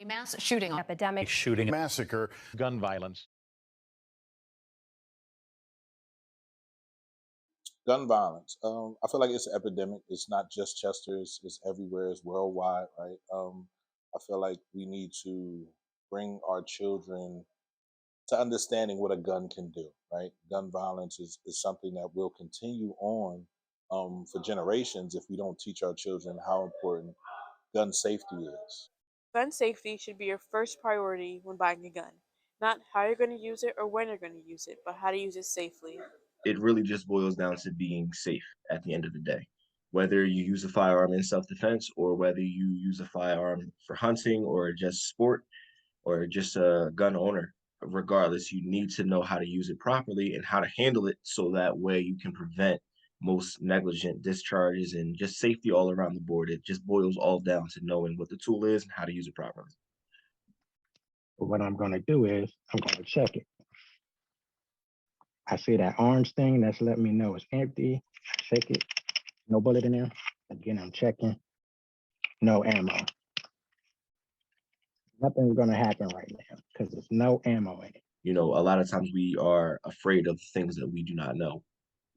Mass shooting. Epidemic. Shooting. Massacre. Gun violence. Gun violence. I feel like it's an epidemic. It's not just Chester. It's everywhere. It's worldwide, right? I feel like we need to bring our children to understanding what a gun can do, right? Gun violence is something that will continue on for generations if we don't teach our children how important gun safety is. Gun safety should be your first priority when buying a gun. Not how you're going to use it or when you're going to use it, but how to use it safely. It really just boils down to being safe at the end of the day. Whether you use a firearm in self-defense or whether you use a firearm for hunting or just sport or just a gun owner, regardless, you need to know how to use it properly and how to handle it so that way you can prevent most negligent discharges and just safety all around the board. It just boils all down to knowing what the tool is and how to use it properly. But what I'm going to do is I'm going to check it. I see that orange thing that's letting me know it's empty. Check it. No bullet in there. Again, I'm checking. No ammo. Nothing's going to happen right now because there's no ammo in it. You know, a lot of times we are afraid of things that we do not know.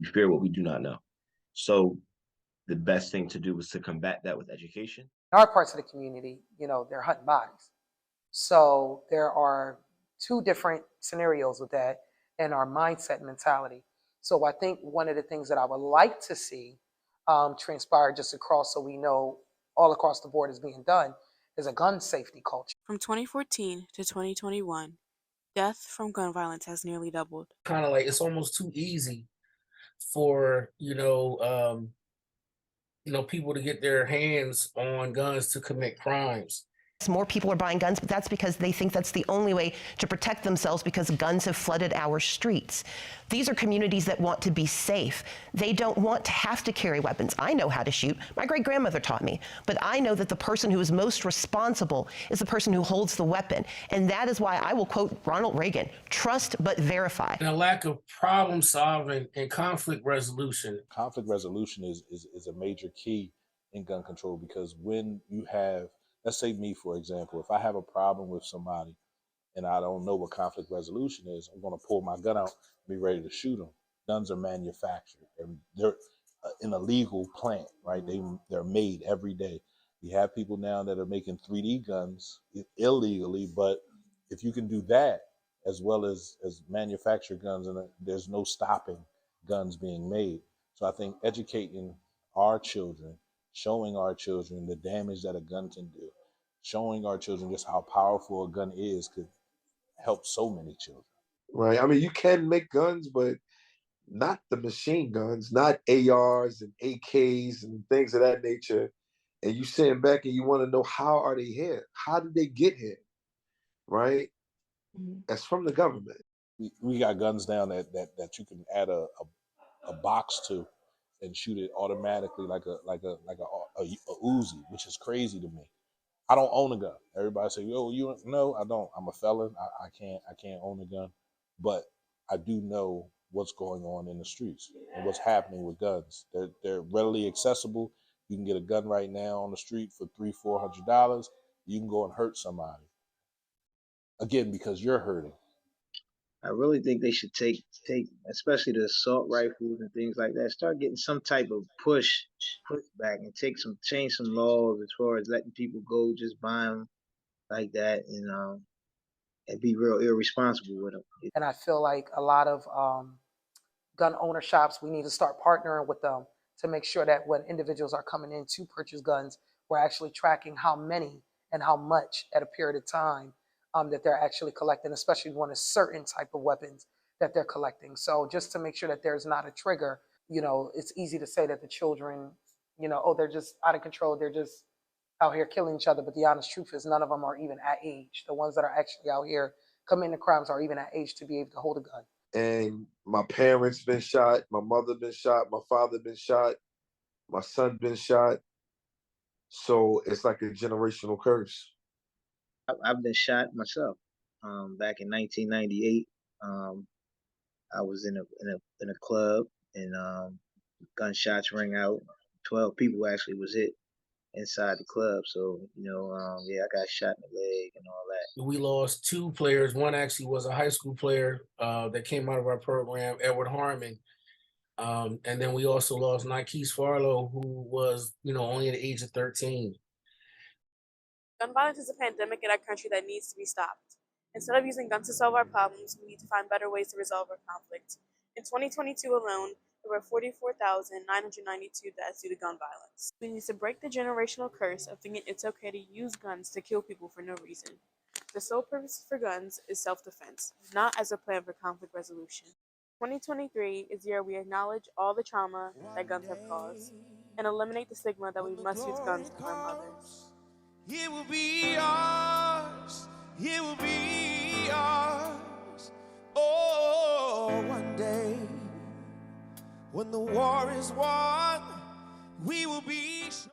We fear what we do not know. So the best thing to do is to combat that with education. In our parts of the community, they're hunting bodies. So there are two different scenarios with that and our mindset and mentality. So I think one of the things that I would like to see transpire just across, so we know all across the board is being done, is a gun safety culture. From 2014 to 2021, death from gun violence has nearly doubled. Kind of like it's almost too easy for people to get their hands on guns to commit crimes. More people are buying guns, but that's because they think that's the only way to protect themselves because guns have flooded our streets. These are communities that want to be safe. They don't want to have to carry weapons. I know how to shoot. My great-grandmother taught me. But I know that the person who is most responsible is the person who holds the weapon. And that is why I will quote Ronald Reagan, trust but verify. And a lack of problem solving and conflict resolution. Conflict resolution is a major key in gun control because when you have, let's say me, for example, if I have a problem with somebody and I don't know what conflict resolution is, I'm going to pull my gun out and be ready to shoot them. Guns are manufactured and they're in a legal plant, right? They're made every day. You have people now that are making 3D guns illegally, but if you can do that as well as manufacture guns, and there's no stopping guns being made. So I think educating our children, showing our children the damage that a gun can do, showing our children just how powerful a gun is could help so many children. Right. I mean, you can make guns, but not the machine guns, not ARs and AKs and things of that nature. And you sitting back and you want to know, how are they here? How did they get here? Right? Mm-hmm. That's from the government. We got guns down that you can add a box to and shoot it automatically like a Uzi, which is crazy to me. I don't own a gun. Everybody say, "Yo, no, I don't. I'm a felon. I can't own a gun." But I do know what's going on in the streets and what's happening with guns. They're readily accessible. You can get a gun right now on the street for $300-400. You can go and hurt somebody. Again, because you're hurting. I really think they should take, especially the assault rifles and things like that, start getting some type of pushback and change some laws as far as letting people go, just buy them like that, and be real irresponsible with them. And I feel like a lot of gun owner shops, we need to start partnering with them to make sure that when individuals are coming in to purchase guns, we're actually tracking how many and how much at a period of time that they're actually collecting, especially when a certain type of weapons that they're collecting. So just to make sure that there's not a trigger, it's easy to say that the children, they're just out of control. They're just out here killing each other. But the honest truth is none of them are even at age. The ones that are actually out here committing the crimes are even at age to be able to hold a gun. And my parents been shot, my mother been shot, my father been shot, my son been shot. So it's like a generational curse. I've been shot myself. Back in 1998, I was in a club and gunshots rang out. 12 people actually was hit. inside the club. So, yeah, I got shot in the leg and all that. We lost 2 players. One actually was a high school player that came out of our program, Edward Harmon. And then we also lost Nikes Farlow, who was, only at the age of 13. Gun violence is a pandemic in our country that needs to be stopped. Instead of using guns to solve our problems, we need to find better ways to resolve our conflict. In 2022 alone, there were 44,992 deaths due to gun violence. We need to break the generational curse of thinking it's okay to use guns to kill people for no reason. The sole purpose for guns is self-defense, not as a plan for conflict resolution. 2023 is the year we acknowledge all the trauma that guns have caused and eliminate the stigma that we must use guns to harm others. It will be ours. It will be ours. Oh, one day when the war is won, we will be